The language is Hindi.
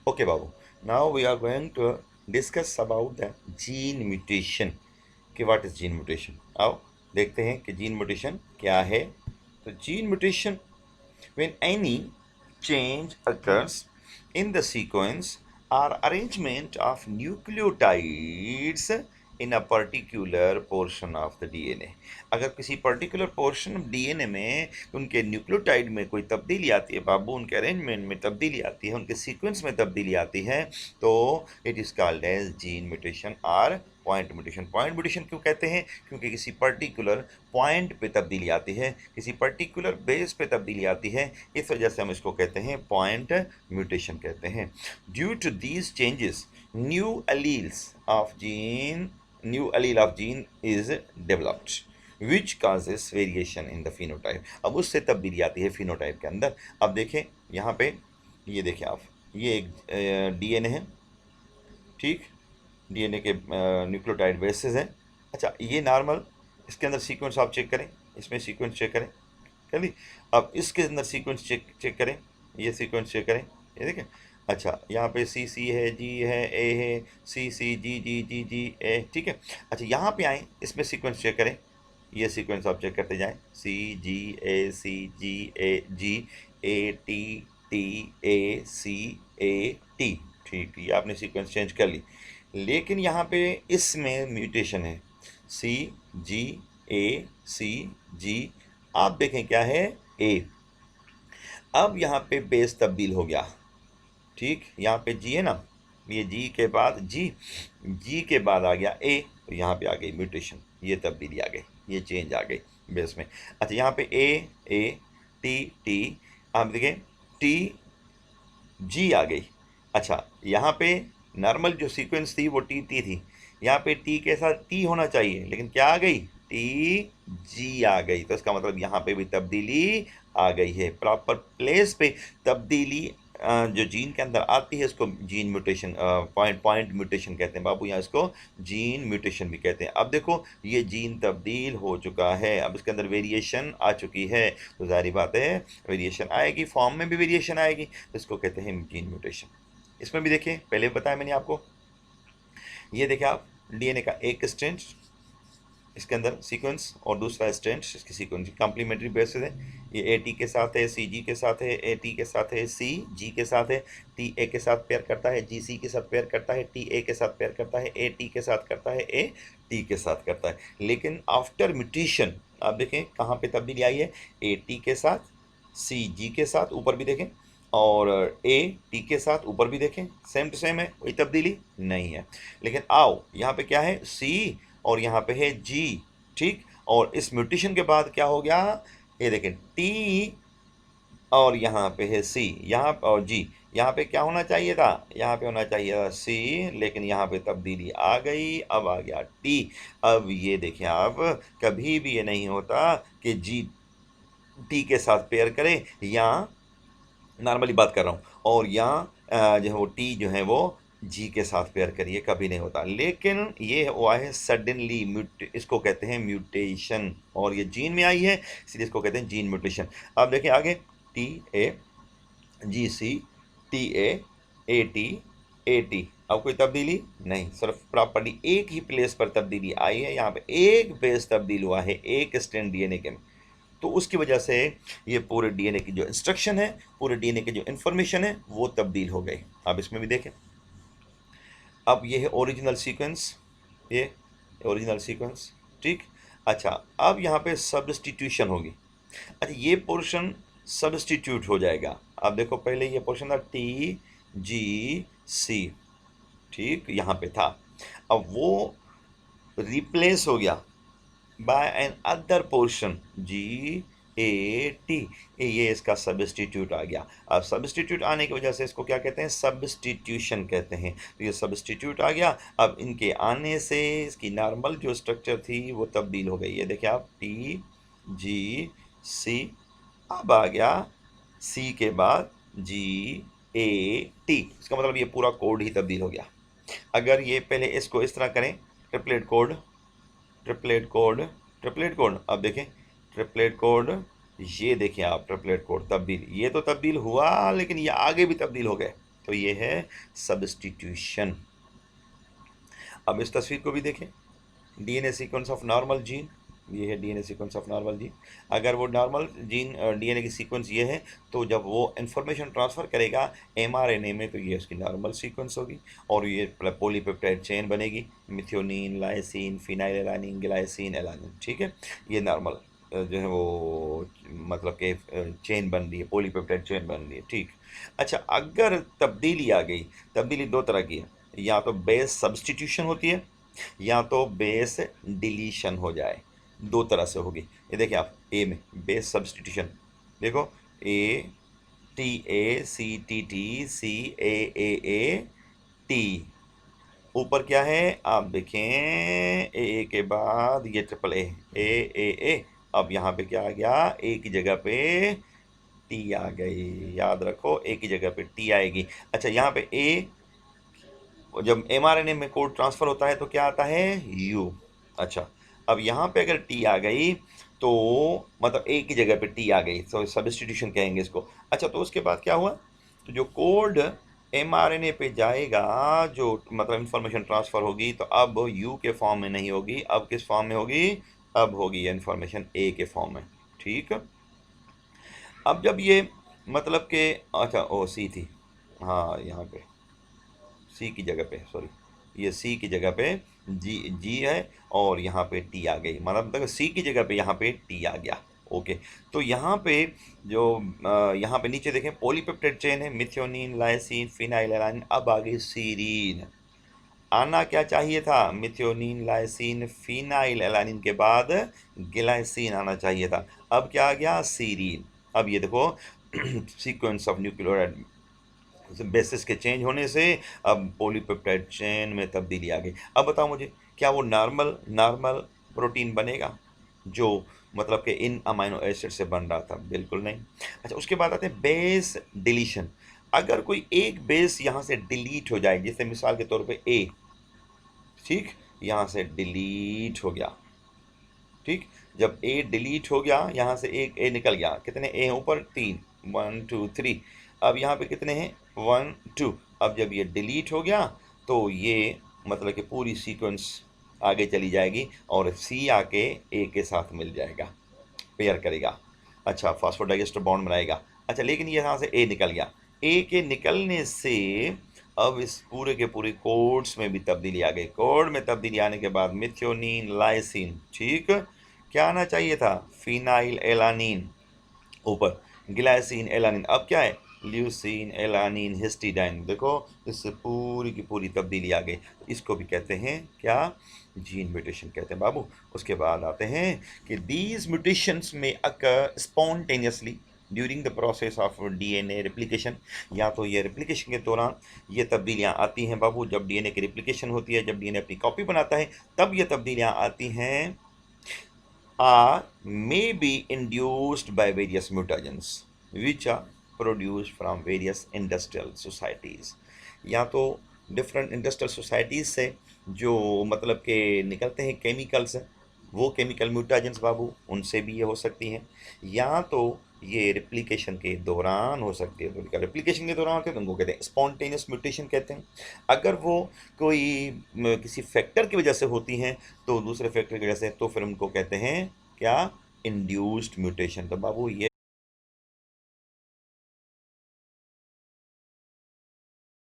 Okay, Babu. Now we are going to discuss about the gene mutation. कि व्हाट इज जीन म्यूटेशन। आओ देखते हैं कि जीन म्यूटेशन क्या है। तो gene mutation when any change occurs in the sequence or arrangement of nucleotides in a particular portion of the DNA। अगर किसी पर्टिकुलर पोर्शन ऑफ डीएनए में उनके न्यूक्लियोटाइड में कोई तब्दीली आती है बाबू, उनके अरेंजमेंट में तब्दीली आती है, उनके सीक्वेंस में तब्दीली आती है, तो it is called as gene mutation और पॉइंट म्यूटेशन। पॉइंट म्यूटेशन क्यों कहते हैं? क्योंकि किसी पर्टिकुलर पॉइंट पे तब्दीली आती है, किसी पर्टिकुलर बेस पे तब्दीली आती है, इस वजह से हम इसको कहते हैं पॉइंट म्यूटेशन कहते हैं। Due to these changes new alleles of gene new allele of gene is developed which causes variation in the phenotype. अब उससे तब्दीली आती है फिनोटाइप के अंदर। अब देखें यहाँ पे, ये देखें आप, ये एक डीएनए है, ठीक, डीएनए के न्यूक्लियोटाइड बेसिस हैं। अच्छा, ये नॉर्मल, इसके अंदर सीक्वेंस आप चेक करें, इसमें सीक्वेंस चेक करें, चलिए। अब इसके अंदर सीक्वेंस चेक करें, ये सीक्वेंस चेक करें, ये देखें। अच्छा, यहाँ पे सी है, जी है, ए है, सी जी ए, ठीक है। अच्छा, यहाँ पे आए, इसमें सीक्वेंस चेक करें, ये सीक्वेंस आप चेक करते जाएं, सी जी ए जी, A T A C A T, ठीक, ये आपने सीक्वेंस चेंज कर ली। लेकिन यहाँ पे इसमें म्यूटेशन है, सी जी, आप देखें क्या है, ए। अब यहाँ पे बेस तब्दील हो गया, ठीक, यहाँ पे जी है ना, ये जी के बाद जी के बाद आ गया ए, तो यहाँ पे आ गई म्यूटेशन, ये तब्दीली आ गई, ये चेंज आ गई बेस में। अच्छा, यहाँ पे ए टी, आप देखें टी जी आ गई। अच्छा, यहाँ पे नॉर्मल जो सीक्वेंस थी वो टी थी, यहाँ पे टी के साथ टी होना चाहिए, लेकिन क्या आ गई, टी जी आ गई। तो इसका मतलब यहाँ पे भी तब्दीली आ गई है, प्रॉपर प्लेस पे तब्दीली जो जीन के अंदर आती है, इसको जीन म्यूटेशन, पॉइंट म्यूटेशन कहते हैं बाबू, यहाँ इसको जीन म्यूटेशन भी कहते हैं। अब देखो, ये जीन तब्दील हो चुका है, अब इसके अंदर वेरिएशन आ चुकी है, तो जाहिर बात है वेरिएशन आएगी, फॉर्म में भी वेरिएशन आएगी, तो इसको कहते हैं जीन म्यूटेशन। इसमें भी देखिए, पहले बताया मैंने आपको, ये देखिए आप, डीएनए का एक स्ट्रैंड, इसके अंदर सीक्वेंस, और दूसरा स्ट्रैंड, इसकी सीक्वेंस कॉम्प्लीमेंट्री बेसिस है। ये ए टी के साथ है, सी जी के साथ है, ए टी के साथ है, सी जी के साथ है, टी ए के साथ पेयर करता है, जी सी के साथ पेयर करता है, टी ए के साथ पेयर करता है, ए टी के साथ करता है, ए टी के साथ करता है। लेकिन आफ्टर म्यूटेशन आप देखें कहाँ पे तब्दीली आई है, ए टी के साथ, सी जी के साथ, ऊपर भी देखें, और ए टी के साथ ऊपर भी देखें, सेम टू सेम है, कोई तब्दीली नहीं है। लेकिन आओ यहाँ पे क्या है, सी, और यहाँ पे है जी, ठीक, और इस म्यूटेशन के बाद क्या हो गया, ये देखें टी, और यहाँ पे है सी, यहाँ और जी, यहाँ पे क्या होना चाहिए था, यहाँ पे होना चाहिए था सी, लेकिन यहाँ पे तब्दीली आ गई, अब आ गया टी। अब ये देखें आप, कभी भी ये नहीं होता कि जी टी के साथ पेयर करें, या नॉर्मली बात कर रहा हूँ, और यहाँ जो है वो टी जो है वो जी के साथ पेयर करिए, कभी नहीं होता। लेकिन ये हुआ है सडनली, इसको कहते हैं म्यूटेशन, और ये जीन में आई है, इसलिए इसको कहते हैं जीन म्यूटेशन। अब देखिए आगे, T A G C, T A T, अब कोई तब्दीली नहीं, सिर्फ प्रॉपर्टी एक ही प्लेस पर तब्दीली आई है, यहाँ पे एक बेस तब्दील हुआ है, एक स्ट्रैंड डीएनए के में, तो उसकी वजह से ये पूरे डीएनए की जो इंस्ट्रक्शन है, पूरे डीएनए की जो इन्फॉर्मेशन है, वो तब्दील हो गई। अब इसमें भी देखें, अब ये है ओरिजिनल सीक्वेंस, ये ओरिजिनल सीक्वेंस, ठीक। अच्छा, अब यहाँ पे सब्स्टिट्यूशन होगी। अच्छा, ये पोर्शन सब्स्टिट्यूट हो जाएगा। अब देखो, पहले ये पोर्शन था टी जी सी, ठीक, यहाँ पे था, अब वो रिप्लेस हो गया by another portion G A T, ये इसका सब्स्टिट्यूट आ गया। अब सब्स्टिट्यूट आने की वजह से इसको क्या कहते हैं, सब्स्टिट्यूशन कहते हैं। तो ये सब्स्टिट्यूट आ गया, अब इनके आने से इसकी नॉर्मल जो स्ट्रक्चर थी वो तब्दील हो गई। ये देखिए आप, टी जी सी, अब आ गया सी के बाद जी ए टी, इसका मतलब ये पूरा कोड ही तब्दील हो गया। अगर ये पहले इसको इस तरह करें, triplet code, triplet code, triplet code, अब देखें ट्रिपलेट कोड, ये देखें आप, ट्रिपलेट कोड तब्दील, ये तो तब्दील हुआ, लेकिन ये आगे भी तब्दील हो गए, तो ये है सब्स्टिट्यूशन। अब इस तस्वीर को भी देखें, DNA sequence of normal gene, ये है DNA sequence of normal gene. अगर वो नॉर्मल जीन डीएनए की सीक्वेंस ये है, तो जब वो इंफॉर्मेशन ट्रांसफ़र करेगा एमआरएनए में, तो ये उसकी नॉर्मल सीक्वेंस होगी और ये पॉलीपेप्टाइड चेन बनेगी, methionine, lysine, phenylalanine, glycine, alanine. ठीक है, ये नॉर्मल जो है वो मतलब कि चेन बन रही है, पॉलीपेप्टाइड चेन बन रही है। ठीक। अच्छा, अगर तब्दीली आ गई, तब्दीली दो तरह की है, या तो बेस सब्स्टिट्यूशन होती है या तो बेस डिलीशन हो जाए, दो तरह से होगी। ये देखिए आप, ए में बेस सब्स्टिट्यूशन देखो, A T A C T T C A T, ऊपर क्या है आप देखें, ए के बाद ये ट्रिपल ए। अब यहाँ पे क्या आ गया, ए की जगह पे टी आ गई, याद रखो ए की जगह पे टी आएगी। अच्छा, यहाँ पे ए जब एमआरएनए में कोड ट्रांसफर होता है तो क्या आता है, यू। अच्छा, अब यहाँ पे अगर टी आ गई तो मतलब ए की जगह पे टी आ गई, तो सब्स्टिट्यूशन कहेंगे इसको। अच्छा, तो उसके बाद क्या हुआ, तो जो कोड एमआरएनए पे जाएगा, जो मतलब इंफॉर्मेशन ट्रांसफर होगी, तो अब यू के फॉर्म में नहीं होगी, अब किस फॉर्म में होगी, अब होगी इंफॉर्मेशन ए के फॉर्म में। ठीक। अब जब ये मतलब के, अच्छा ओ सी थी, हाँ यहाँ पे सी की जगह पे, सॉरी, ये सी की जगह पे जी जी है और यहाँ पे टी आ गई, मतलब सी की जगह पे यहाँ पे टी आ गया। ओके, तो यहाँ पे जो यहाँ पे नीचे देखें पॉलीपेप्टाइड चेन है, मिथ्योनिन, लाइसिन, फिनाइलएलानिन, अब आ गई सीरीन। आना क्या चाहिए था, मिथ्योनिन, लाइसिन, फिनाइलएलानिन के बाद ग्लाइसिन आना चाहिए था, अब क्या आ गया, सीरीन। अब ये देखो सीक्वेंस ऑफ न्यूक्लियोटाइड बेसिस के चेंज होने से अब पॉलीपेप्टाइड चेन में तब्दीली आ गई। अब बताओ मुझे, क्या वो नॉर्मल नॉर्मल प्रोटीन बनेगा जो मतलब कि इन अमाइनो एसिड से बन रहा था, बिल्कुल नहीं। अच्छा, उसके बाद आते हैं बेस डिलीशन। अगर कोई एक बेस यहाँ से डिलीट हो जाए, जैसे मिसाल के तौर पे ए, ठीक, यहाँ से डिलीट हो गया, ठीक, जब ए डिलीट हो गया, यहाँ से एक ए निकल गया, कितने ए हैं ऊपर, तीन, 1 2 3, अब यहाँ पे कितने हैं, 1 2, अब जब ये डिलीट हो गया तो ये मतलब कि पूरी सीक्वेंस आगे चली जाएगी और सी आके ए के साथ मिल जाएगा, पेयर करेगा। अच्छा, फास्फोडाइएस्टर बॉन्ड बनाएगा। अच्छा, लेकिन ये यहाँ से ए निकल गया, ए के निकलने से अब इस पूरे के पूरे कोड्स में भी तब्दीली आ गई, कोड में तब्दीली आने के बाद मिथ्योनिन, लाइसिन, ठीक, क्या आना चाहिए था, फिनाइल एलानिन, ऊपर ग्लाइसिन, एलानिन, अब क्या है, ल्यूसीन, एलानिन, हिस्टिडाइन। देखो, इससे पूरी की पूरी तब्दीली आ गई, इसको भी कहते हैं क्या, जीन म्यूटेशन कहते हैं बाबू। उसके बाद आते हैं कि दीज म्यूटेशंस में occur spontaneously during the process of DNA replication, या तो ये रेप्लिकेशन के दौरान ये तब्दीलियाँ आती हैं बाबू, जब डीएनए की रेप्लिकेशन होती है, जब डीएनए अपनी कॉपी बनाता है, तब ये तब्दीलियाँ आती हैं, are may be induced by various mutagens which are produced from various industrial societies, या तो डिफरेंट इंडस्ट्रियल सोसाइटीज़ से जो मतलब के निकलते हैं केमिकल्स, वो केमिकल म्यूटाजेंस बाबू, उनसे भी ये हो सकती हैं, या तो ये रिप्लिकेशन के दौरान हो सकती है। तो रिप्लिकेशन के दौरान होते हैं तो उनको कहते हैं स्पॉन्टेनियस म्यूटेशन कहते हैं। अगर वो कोई किसी फैक्टर की वजह से होती हैं, तो दूसरे फैक्टर की वजह से, तो फिर उनको कहते हैं क्या, इंड्यूस्ड म्यूटेशन। तो बाबू ये